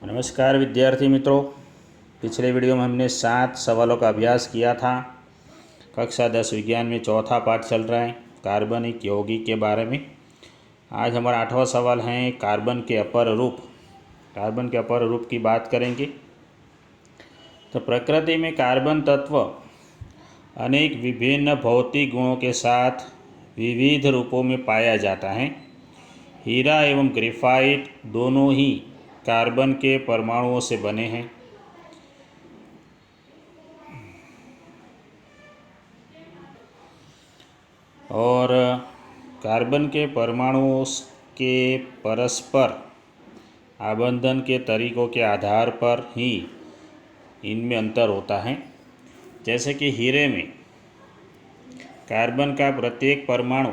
नमस्कार विद्यार्थी मित्रों। पिछले वीडियो में हमने 7 सवालों का अभ्यास किया था। कक्षा 10 विज्ञान में चौथा पाठ चल रहा है कार्बनिक यौगिक के बारे में। आज हमारा 8वां सवाल है कार्बन के अपर रूप। कार्बन के अपर रूप की बात करेंगे। तो प्रकृति में कार्बन तत्व अनेक विभिन्न भौतिक गुणों के साथ विविध रूपों में पाया जाता है। हीरा एवं ग्रेफाइट दोनों ही कार्बन के परमाणुओं से बने हैं। और कार्बन के परमाणुओं के परस्पर आबंधन के तरीकों के आधार पर ही इनमें अंतर होता है। जैसे कि हीरे में कार्बन का प्रत्येक परमाणु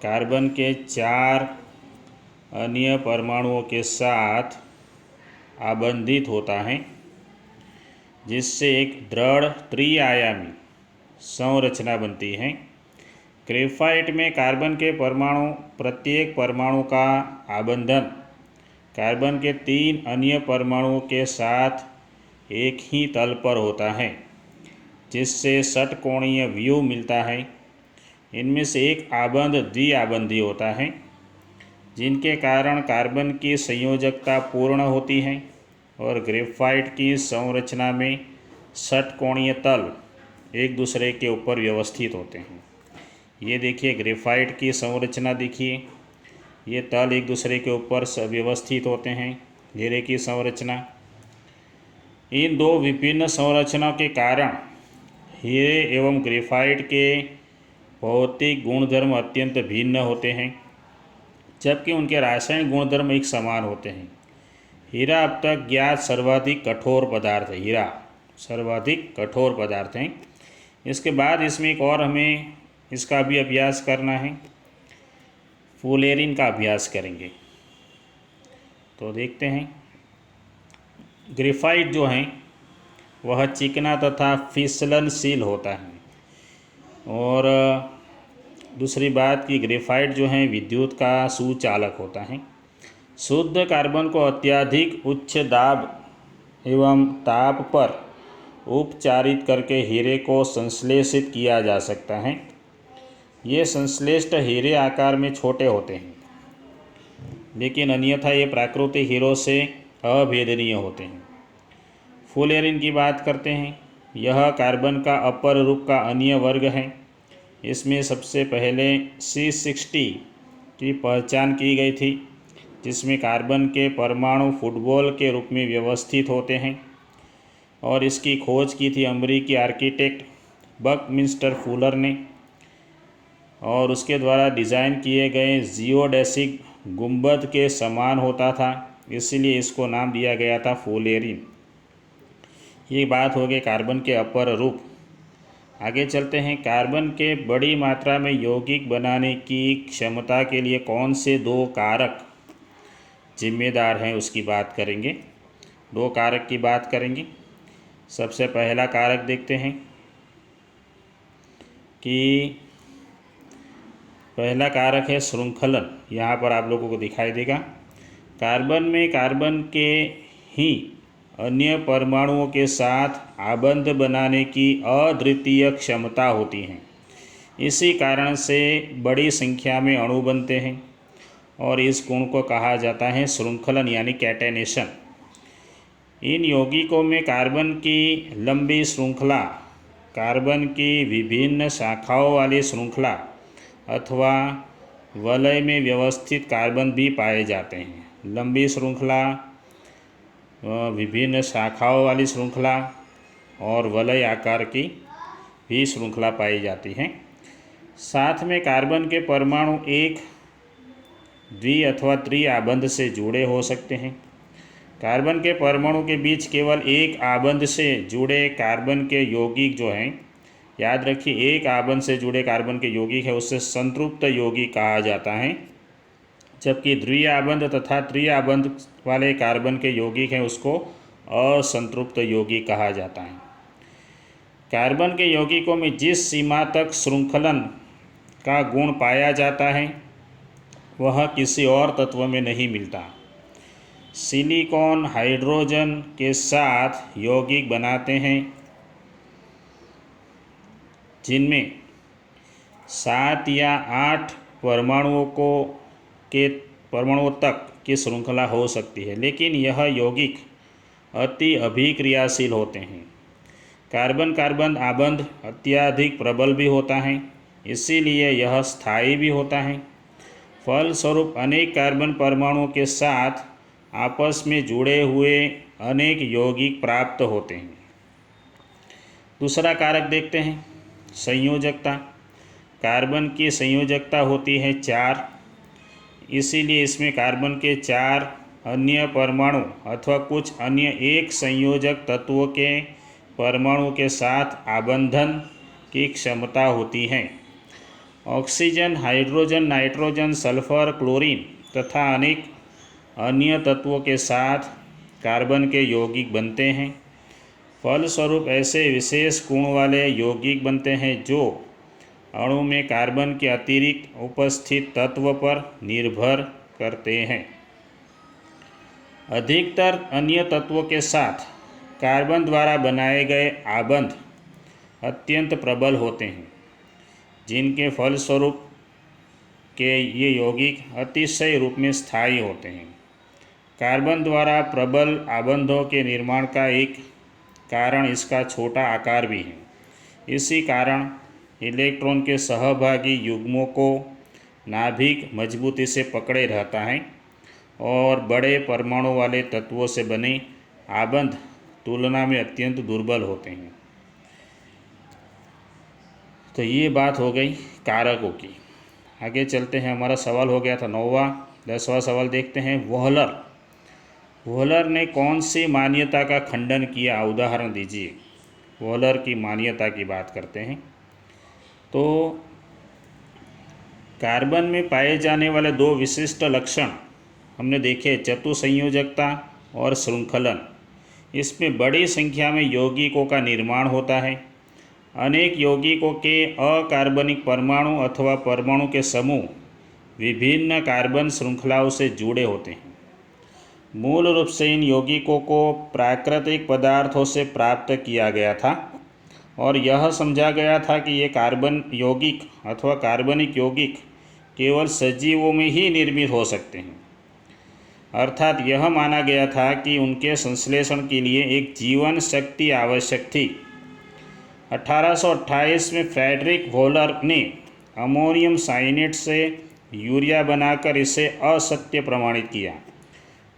कार्बन के 4 अन्य परमाणुओं के साथ आबंधित होता है, जिससे एक दृढ़ त्रिआयामी संरचना बनती है। ग्रेफाइट में कार्बन के परमाणु प्रत्येक परमाणु का आबंधन कार्बन के 3 अन्य परमाणुओं के साथ एक ही तल पर होता है, जिससे षटकोणीय व्यू मिलता है। इनमें से एक आबंध द्विआबंधी होता है, जिनके कारण कार्बन की संयोजकता पूर्ण होती है और ग्रेफाइट की संरचना में षटकोणीय तल एक दूसरे के ऊपर व्यवस्थित होते हैं। ये देखिए ग्रेफाइट की संरचना देखिए, ये तल एक दूसरे के ऊपर व्यवस्थित होते हैं। हीरे की संरचना, इन दो विभिन्न संरचनाओं के कारण हीरे एवं ग्रेफाइट के भौतिक गुणधर्म अत्यंत भिन्न होते हैं, जबकि उनके रासायनिक गुणधर्म एक समान होते हैं। हीरा अब तक ज्ञात सर्वाधिक कठोर पदार्थ है। हीरा सर्वाधिक कठोर पदार्थ है। इसके बाद इसमें एक और हमें इसका भी अभ्यास करना है, फुलेरिन का अभ्यास करेंगे। तो देखते हैं। ग्रेफाइट जो है वह चिकना तथा फिसलनशील होता है। और दूसरी बात कि ग्रेफाइट जो है विद्युत का सुचालक होता है। शुद्ध कार्बन को अत्यधिक उच्च दाब एवं ताप पर उपचारित करके हीरे को संश्लेषित किया जा सकता है। ये संश्लेष्ट हीरे आकार में छोटे होते हैं, लेकिन अन्यथा ये प्राकृतिक हीरों से अभेदनीय होते हैं। फुलेरिन की बात करते हैं। यह कार्बन का अपर रूप का अन्य वर्ग है। इसमें सबसे पहले C60 की पहचान की गई थी, जिसमें कार्बन के परमाणु फुटबॉल के रूप में व्यवस्थित होते हैं, और इसकी खोज की थी अमेरिकी आर्किटेक्ट बकमिंस्टर फुलर ने। और उसके द्वारा डिज़ाइन किए गए जियोडेसिक गुंबद के समान होता था, इसलिए इसको नाम दिया गया था फुलेरिन। ये बात हो गई कार्बन के अपर रूप। आगे चलते हैं। कार्बन के बड़ी मात्रा में यौगिक बनाने की क्षमता के लिए कौन से 2 कारक जिम्मेदार हैं, उसकी बात करेंगे। 2 कारक की बात करेंगे। सबसे पहला कारक देखते हैं कि पहला कारक है श्रृंखलन। यहाँ पर आप लोगों को दिखाई देगा। कार्बन में कार्बन के ही अन्य परमाणुओं के साथ आबंध बनाने की अद्वितीय क्षमता होती है। इसी कारण से बड़ी संख्या में अणु बनते हैं और इस गुण को कहा जाता है श्रृंखलन यानी कैटेनेशन। इन यौगिकों में कार्बन की लंबी श्रृंखला, कार्बन की विभिन्न शाखाओं वाली श्रृंखला अथवा वलय में व्यवस्थित कार्बन भी पाए जाते हैं। लंबी श्रृंखला, विभिन्न शाखाओं वाली श्रृंखला और वलय आकार की भी श्रृंखला पाई जाती है। साथ में कार्बन के परमाणु एक, द्वि अथवा त्रि आबंध से जुड़े हो सकते हैं। कार्बन के परमाणु के बीच केवल एक आबंध से जुड़े कार्बन के यौगिक जो हैं, याद रखिए एक आबंध से जुड़े कार्बन के यौगिक है उससे संतृप्त यौगिक कहा जाता है, जबकि द्विआबंध तथा त्रिआबंध वाले कार्बन के यौगिक हैं उसको असंतृप्त यौगिक कहा जाता है। कार्बन के यौगिकों में जिस सीमा तक श्रृंखलन का गुण पाया जाता है वह किसी और तत्व में नहीं मिलता। सिलिकॉन हाइड्रोजन के साथ यौगिक बनाते हैं जिनमें 7 या 8 परमाणुओं तक की श्रृंखला हो सकती है, लेकिन यह यौगिक अति अभिक्रियाशील होते हैं। कार्बन कार्बन आबंध अत्यधिक प्रबल भी होता है, इसीलिए यह स्थायी भी होता है। फलस्वरूप अनेक कार्बन परमाणुओं के साथ आपस में जुड़े हुए अनेक यौगिक प्राप्त होते हैं। दूसरा कारक देखते हैं, संयोजकता। कार्बन की संयोजकता होती है 4, इसीलिए इसमें कार्बन के 4 अन्य परमाणु अथवा कुछ अन्य एक संयोजक तत्वों के परमाणु के साथ आबंधन की क्षमता होती है। Oxygen, hydrogen, nitrogen, sulphur, chlorine तथा अनेक अन्य तत्वों के साथ कार्बन के यौगिक बनते हैं। फलस्वरूप ऐसे विशेष गुण वाले यौगिक बनते हैं जो अणु में कार्बन के अतिरिक्त उपस्थित तत्व पर निर्भर करते हैं। अधिकतर अन्य तत्वों के साथ कार्बन द्वारा बनाए गए आबंध अत्यंत प्रबल होते हैं, जिनके फलस्वरूप के ये यौगिक अतिशय रूप में स्थायी होते हैं। कार्बन द्वारा प्रबल आबंधों के निर्माण का एक कारण इसका छोटा आकार भी है। इसी कारण इलेक्ट्रॉन के सहभागी युग्मों को नाभिक मजबूती से पकड़े रहता है और बड़े परमाणु वाले तत्वों से बने आबंध तुलना में अत्यंत दुर्बल होते हैं। तो ये बात हो गई कारकों की। आगे चलते हैं, हमारा सवाल हो गया था 9वां। 10वां सवाल देखते हैं, वोहलर ने कौन सी मान्यता का खंडन किया, उदाहरण दीजिए। वोहलर की मान्यता की बात करते हैं। तो कार्बन में पाए जाने वाले 2 विशिष्ट लक्षण हमने देखे, चतुसंयोजकता और श्रृंखलन। इसमें बड़ी संख्या में यौगिकों का निर्माण होता है। अनेक यौगिकों के अकार्बनिक परमाणु अथवा परमाणु के समूह विभिन्न कार्बन श्रृंखलाओं से जुड़े होते हैं। मूल रूप से इन यौगिकों को प्राकृतिक पदार्थों से प्राप्त किया गया था और यह समझा गया था कि ये कार्बन यौगिक अथवा कार्बनिक यौगिक केवल सजीवों में ही निर्मित हो सकते हैं। अर्थात यह माना गया था कि उनके संश्लेषण के लिए एक जीवन शक्ति आवश्यक थी। 1828 में फ्रेडरिक वोहलर ने अमोनियम साइनेट से यूरिया बनाकर इसे असत्य प्रमाणित किया,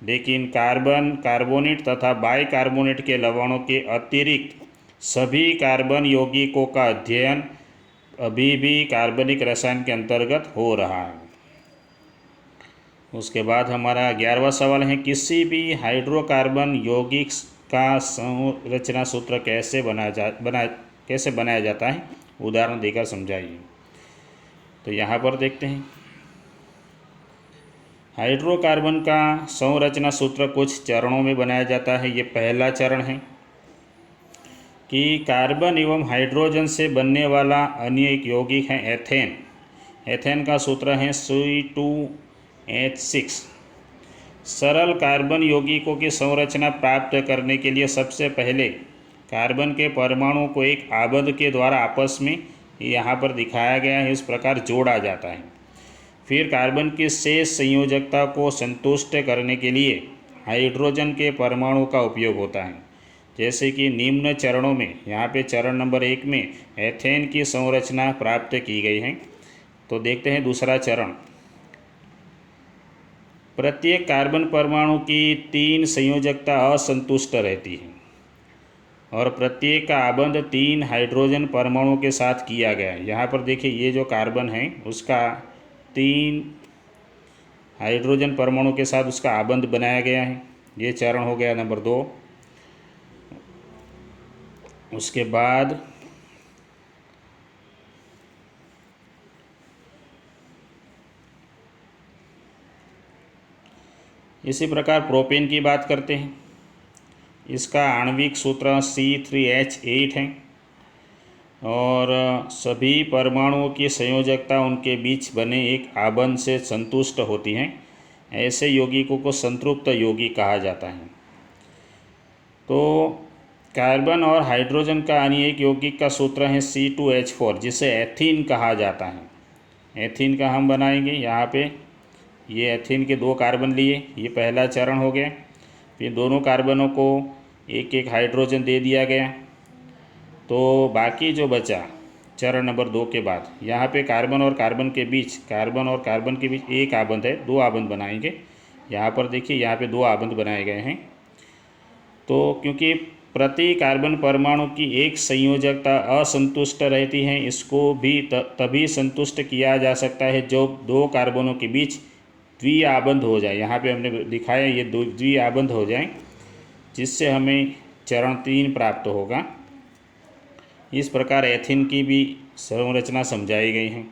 लेकिन कार्बन, कार्बोनेट तथा बाइकार्बोनेट के लवणों के अतिरिक्त सभी कार्बन यौगिकों का अध्ययन अभी भी कार्बनिक रसायन के अंतर्गत हो रहा है। उसके बाद हमारा 11वां सवाल है, किसी भी हाइड्रोकार्बन यौगिक का संरचना सूत्र कैसे बनाया जाता है, उदाहरण देकर समझाइए। तो यहाँ पर देखते हैं, हाइड्रोकार्बन का संरचना सूत्र कुछ चरणों में बनाया जाता है। ये पहला चरण है कि कार्बन एवं हाइड्रोजन से बनने वाला अन्य एक यौगिक है एथेन। एथेन का सूत्र है C2H6। सरल कार्बन यौगिकों की संरचना प्राप्त करने के लिए सबसे पहले कार्बन के परमाणुओं को एक आबंध के द्वारा आपस में, यहाँ पर दिखाया गया है, इस प्रकार जोड़ा जाता है। फिर कार्बन की शेष संयोजकता को संतुष्ट करने के लिए हाइड्रोजन के परमाणु का उपयोग होता है। जैसे कि निम्न चरणों में, यहाँ पे चरण नंबर 1 में एथेन की संरचना प्राप्त की गई है। तो देखते हैं दूसरा चरण। प्रत्येक कार्बन परमाणु की 3 संयोजकता असंतुष्ट रहती है और प्रत्येक का आबंध 3 हाइड्रोजन परमाणुओं के साथ किया गया है। यहाँ पर देखिए, ये जो कार्बन है उसका 3 हाइड्रोजन परमाणु के साथ उसका आबंध बनाया गया है। ये चरण हो गया नंबर 2। उसके बाद इसी प्रकार प्रोपेन की बात करते हैं। इसका आणविक सूत्र C3H8 है। और सभी परमाणुओं की संयोजकता उनके बीच बने एक आबंध से संतुष्ट होती हैं। ऐसे यौगिकों को संतृप्त यौगिक कहा जाता है। तो कार्बन और हाइड्रोजन का अनिययिक यौगिक का सूत्र है C2H4, जिसे एथीन कहा जाता है। एथीन का हम बनाएंगे। यहाँ पे ये एथीन के 2 कार्बन लिए, ये पहला चरण हो गया। फिर दोनों कार्बनों को एक एक हाइड्रोजन दे दिया गया। तो बाकी जो बचा चरण नंबर 2 के बाद, यहाँ पे कार्बन और कार्बन के बीच एक आबंध है, 2 आबंध बनाएंगे। यहाँ पर देखिए, यहाँ पे 2 आबंध बनाए गए हैं। तो क्योंकि प्रति कार्बन परमाणु की एक संयोजकता असंतुष्ट रहती है, इसको भी तभी संतुष्ट किया जा सकता है जब 2 कार्बनों के बीच द्विआबंध हो जाए। यहाँ पे हमने दिखाया ये द्विआबंध हो जाए, जिससे हमें चरण 3 प्राप्त होगा। इस प्रकार एथीन की भी संरचना समझाई गई है।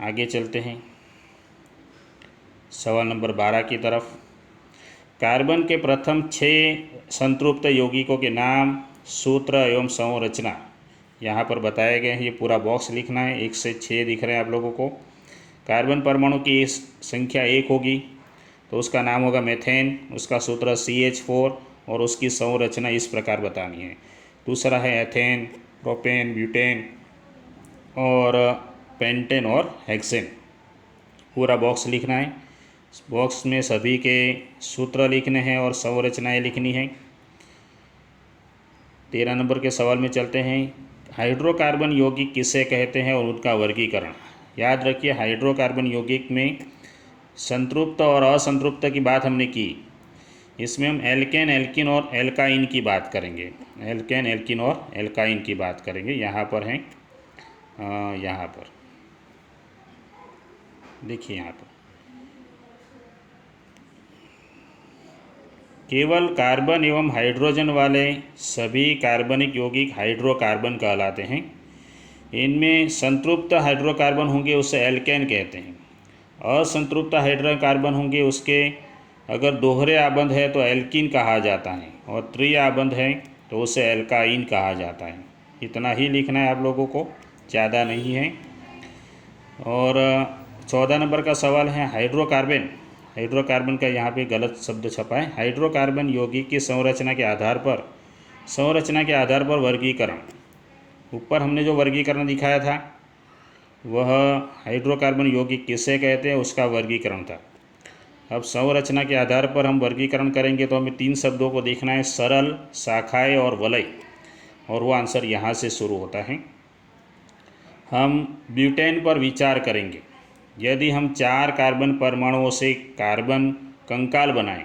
आगे चलते हैं सवाल नंबर 12 की तरफ। कार्बन के प्रथम 6 संतृप्त यौगिकों के नाम, सूत्र एवं संरचना यहाँ पर बताए गए हैं। ये पूरा बॉक्स लिखना है, 1 से 6 दिख रहे हैं आप लोगों को। कार्बन परमाणु की संख्या 1 होगी तो उसका नाम होगा मेथेन, उसका सूत्र CH4 और उसकी संरचना इस प्रकार बतानी है। दूसरा है एथेन, प्रोपेन, ब्यूटेन और पेंटेन और हेक्सेन। पूरा बॉक्स लिखना है। बॉक्स में सभी के सूत्र लिखने हैं और संरचनाएं लिखनी है। 13 नंबर के सवाल में चलते हैं। हाइड्रोकार्बन यौगिक किसे कहते हैं और उनका वर्गीकरण। याद रखिए, हाइड्रोकार्बन यौगिक में संतृप्त और असंतृप्त की बात हमने की। इसमें हम एल्केन, एल्कीन और एल्काइन की बात करेंगे। एल्केन, एल्कीन और एल्काइन की बात करेंगे। यहाँ पर हैं, यहाँ पर देखिए, यहाँ पर केवल कार्बन एवं हाइड्रोजन वाले सभी कार्बनिक यौगिक हाइड्रोकार्बन कहलाते हैं। इनमें संतृप्त हाइड्रोकार्बन होंगे उसे एल्केन कहते हैं। असंतृप्त हाइड्रोकार्बन होंगे, उसके अगर दोहरे आबंध है तो एल्कीन कहा जाता है, और त्रि आबंध है तो उसे एल्काइन कहा जाता है। इतना ही लिखना है आप लोगों को, ज़्यादा नहीं है। और 14 नंबर का सवाल है हाइड्रोकार्बन। हाइड्रोकार्बन का यहाँ पे गलत शब्द छपा है। हाइड्रोकार्बन यौगिक की संरचना के आधार पर वर्गीकरण। ऊपर हमने जो वर्गीकरण दिखाया था वह हाइड्रोकार्बन यौगिक किसे कहते हैं, उसका वर्गीकरण था। अब संरचना के आधार पर हम वर्गीकरण करेंगे तो हमें 3 शब्दों को देखना है, सरल, शाखाएं और वलय, और वो आंसर यहाँ से शुरू होता है। हम ब्यूटेन पर विचार करेंगे। यदि हम 4 कार्बन परमाणुओं से कार्बन कंकाल बनाएं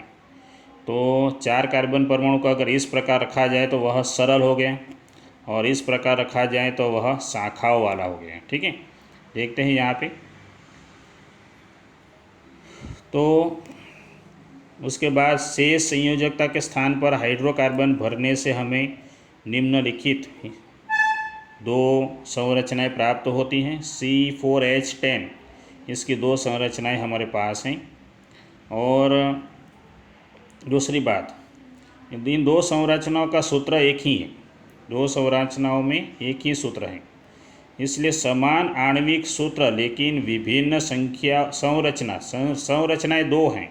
तो 4 कार्बन परमाणु को अगर इस प्रकार रखा जाए तो वह सरल हो गया, और इस प्रकार रखा जाए तो वह शाखाओं वाला हो गया। ठीक है, देखते हैं यहाँ पे। तो उसके बाद शेष संयोजकता के स्थान पर हाइड्रोकार्बन भरने से हमें निम्नलिखित 2 संरचनाएं प्राप्त होती हैं। C4H10, इसकी 2 संरचनाएं हमारे पास हैं। और दूसरी बात, इन 2 संरचनाओं का सूत्र एक ही है। 2 संरचनाओं में एक ही सूत्र है, इसलिए समान आणविक सूत्र लेकिन विभिन्न संख्या संरचनाएं 2 हैं।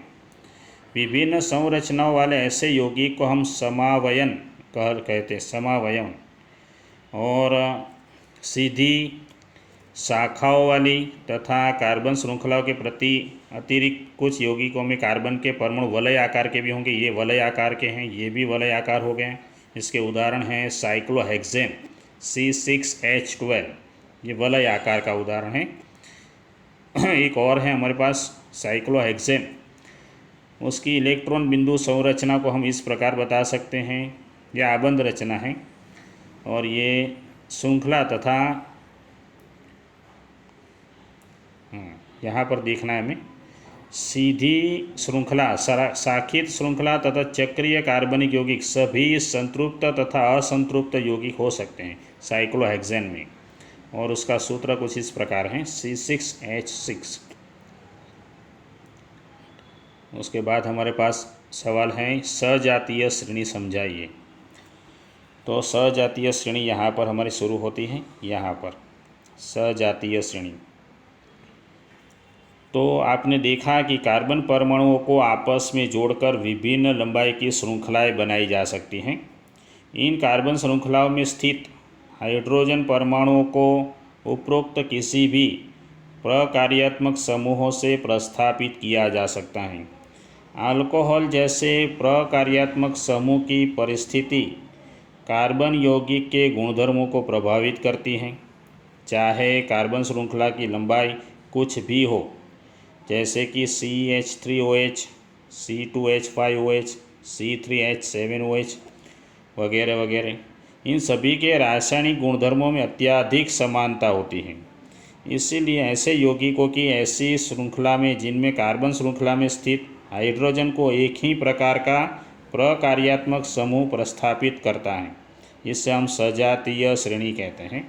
विभिन्न संरचनाओं वाले ऐसे यौगिक को हम समावयन कहते हैं, समावयन। और सीधी शाखाओं वाली तथा कार्बन श्रृंखलाओं के प्रति अतिरिक्त कुछ यौगिकों में कार्बन के परमाणु वलय आकार के भी होंगे। ये वलय आकार के हैं, ये भी वलय आकार हो गए। इसके उदाहरण हैं साइक्लोहेक्सेन C6H12, ये वलय आकार का उदाहरण है। एक और है हमारे पास साइक्लोहेक्सेन, उसकी इलेक्ट्रॉन बिंदु संरचना को हम इस प्रकार बता सकते हैं। यह आबंध रचना है और ये श्रृंखला तथा यहाँ पर देखना है हमें, सीधी श्रृंखला, शाखित श्रृंखला तथा चक्रीय कार्बनिक यौगिक सभी संतृप्त तथा असंतृप्त यौगिक हो सकते हैं साइक्लोहेक्सेन में। और उसका सूत्र कुछ इस प्रकार है C6H6। उसके बाद हमारे पास सवाल है सजातीय श्रेणी समझाइए। तो सजातीय श्रेणी यहाँ पर हमारी शुरू होती है, यहाँ पर सजातीय श्रेणी। तो आपने देखा कि कार्बन परमाणुओं को आपस में जोड़कर विभिन्न लंबाई की श्रृंखलाएं बनाई जा सकती हैं। इन कार्बन श्रृंखलाओं में स्थित हाइड्रोजन परमाणुओं को उपरोक्त किसी भी प्रकार्यात्मक समूहों से प्रतिस्थापित किया जा सकता है। अल्कोहल जैसे प्रकार्यात्मक समूह की परिस्थिति कार्बन यौगिक के गुणधर्मों को प्रभावित करती है, चाहे कार्बन श्रृंखला की लंबाई कुछ भी हो, जैसे कि CH3OH, C2H5OH, C3H7OH वगैरह वगैरह। इन सभी के रासायनिक गुणधर्मों में अत्यधिक समानता होती है। इसीलिए ऐसे यौगिकों की ऐसी श्रृंखला में जिनमें कार्बन श्रृंखला में स्थित हाइड्रोजन को एक ही प्रकार का प्रकार्यात्मक समूह प्रस्थापित करता है, इससे हम सजातीय श्रेणी कहते हैं।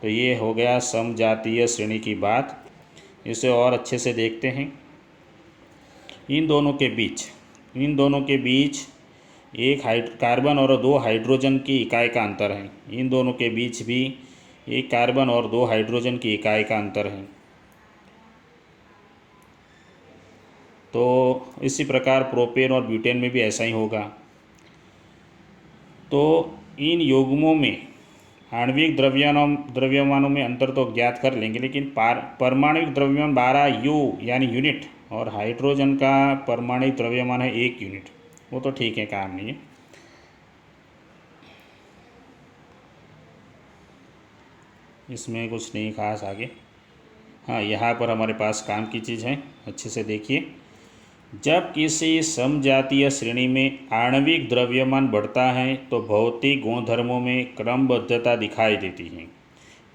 तो ये हो गया समजातीय श्रेणी की बात। इसे और अच्छे से देखते हैं। इन दोनों के बीच एक कार्बन और 2 हाइड्रोजन की इकाई का अंतर है। इन दोनों के बीच भी एक कार्बन और 2 हाइड्रोजन की इकाई का अंतर है। तो इसी प्रकार प्रोपेन और ब्यूटेन में भी ऐसा ही होगा। तो इन युग्मों में आणविक द्रव्यमानों में अंतर तो ज्ञात कर लेंगे, लेकिन परमाणुविक द्रव्यमान 12 U यानी यूनिट और हाइड्रोजन का परमाणुविक द्रव्यमान है 1 यूनिट। वो तो ठीक है, काम नहीं है। इसमें कुछ नहीं खास आगे। हाँ, यहाँ पर हमारे पास काम की चीज़ है, अच्छे से देखिए। जब किसी समजातीय श्रेणी में आणविक द्रव्यमान बढ़ता है तो भौतिक गुणधर्मों में क्रमबद्धता दिखाई देती है।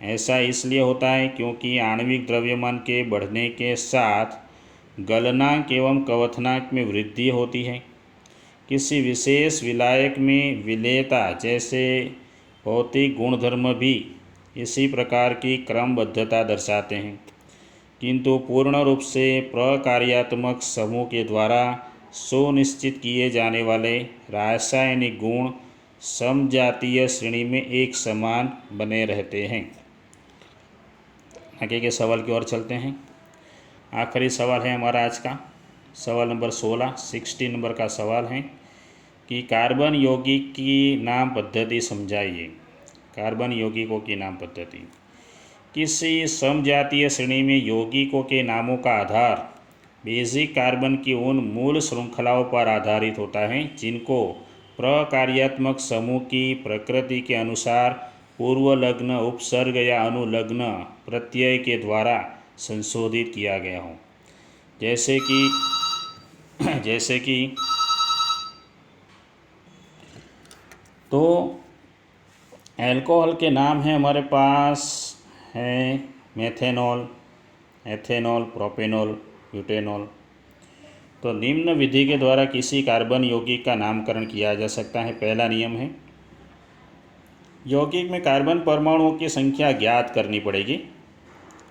ऐसा इसलिए होता है क्योंकि आणविक द्रव्यमान के बढ़ने के साथ गलनांक एवं क्वथनांक में वृद्धि होती है। किसी विशेष विलायक में विलेयता जैसे भौतिक गुणधर्म भी इसी प्रकार की क्रमबद्धता दर्शाते हैं, किंतु पूर्ण रूप से प्रकार्यात्मक समूह के द्वारा सुनिश्चित किए जाने वाले रासायनिक गुण समजातीय श्रेणी में एक समान बने रहते हैं। आगे के सवाल की ओर चलते हैं। आखिरी सवाल है हमारा आज का, सवाल नंबर 16 नंबर का सवाल है कि कार्बन यौगिक की नाम पद्धति समझाइए। कार्बन यौगिकों की नाम पद्धति। किसी समजातीय श्रेणी में यौगिकों के नामों का आधार बेसिक कार्बन की उन मूल श्रृंखलाओं पर आधारित होता है जिनको प्रकार्यात्मक समूह की प्रकृति के अनुसार पूर्वलग्न, उपसर्ग या अनुलग्न प्रत्यय के द्वारा संशोधित किया गया हो। जैसे कि तो अल्कोहल के नाम हैं हमारे पास है मेथेनॉल, एथेनॉल, प्रोपेनॉल, ब्यूटेनॉल। तो निम्न विधि के द्वारा किसी कार्बन यौगिक का नामकरण किया जा सकता है। पहला नियम है, यौगिक में कार्बन परमाणुओं की संख्या ज्ञात करनी पड़ेगी।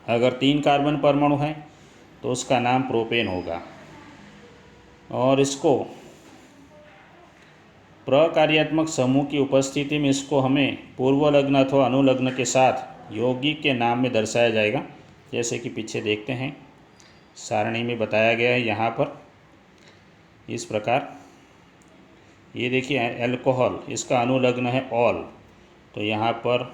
अगर 3 कार्बन परमाणु हैं तो उसका नाम प्रोपेन होगा, और इसको प्रकार्यात्मक समूह की उपस्थिति में इसको हमें पूर्वलग्न अथवा अनुलग्न के साथ यौगिक के नाम में दर्शाया जाएगा। जैसे कि पीछे देखते हैं, सारणी में बताया गया है यहाँ पर इस प्रकार। ये देखिए अल्कोहल, इसका अनुलग्न है ऑल, तो यहाँ पर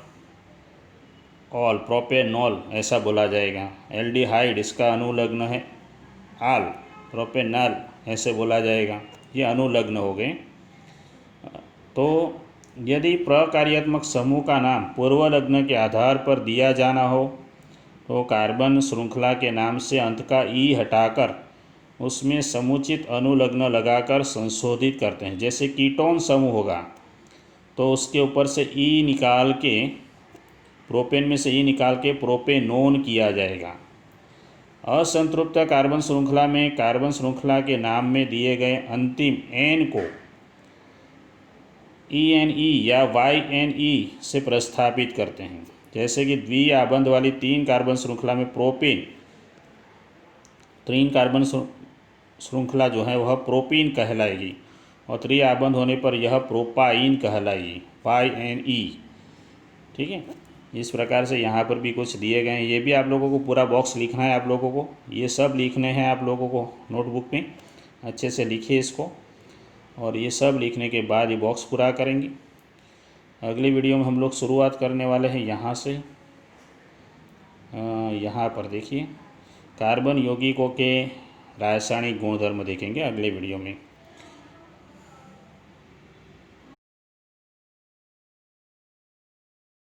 ऑल, प्रोपेनॉल ऐसा बोला जाएगा। एल्डिहाइड, इसका अनुलग्न है आल, प्रोपेनॉल ऐसे बोला जाएगा। ये अनुलग्न हो गए। तो यदि प्रकार्यात्मक समूह का नाम पूर्वलग्न के आधार पर दिया जाना हो तो कार्बन श्रृंखला के नाम से अंत का ई हटाकर उसमें समुचित अनुलग्न लगाकर संशोधित करते हैं। जैसे कीटोन समूह होगा तो उसके ऊपर से ई निकाल के, प्रोपेन में से ई निकाल के प्रोपेनोन किया जाएगा। असंतृप्त कार्बन श्रृंखला में कार्बन श्रृंखला के नाम में दिए गए अंतिम एन को ENE या YNE से प्रतिस्थापित करते हैं। जैसे कि द्विआबंध वाली 3 कार्बन श्रृंखला में प्रोपेन, 3 कार्बन श्रृंखला जो है वह प्रोपीन कहलाएगी, और त्रिआबंध होने पर यह प्रोपाइन कहलाएगी। फाई एन ई। ठीक है, इस प्रकार से यहाँ पर भी कुछ दिए गए हैं। ये भी आप लोगों को पूरा बॉक्स लिखना है, आप लोगों को ये सब लिखने हैं आप लोगों को नोटबुक में। अच्छे से लिखिए इसको, और ये सब लिखने के बाद ये बॉक्स पूरा करेंगे। अगली वीडियो में हम लोग शुरुआत करने वाले हैं यहाँ से। यहाँ पर देखिए कार्बन यौगिकों के रासायनिक गुणधर्म देखेंगे अगले वीडियो में।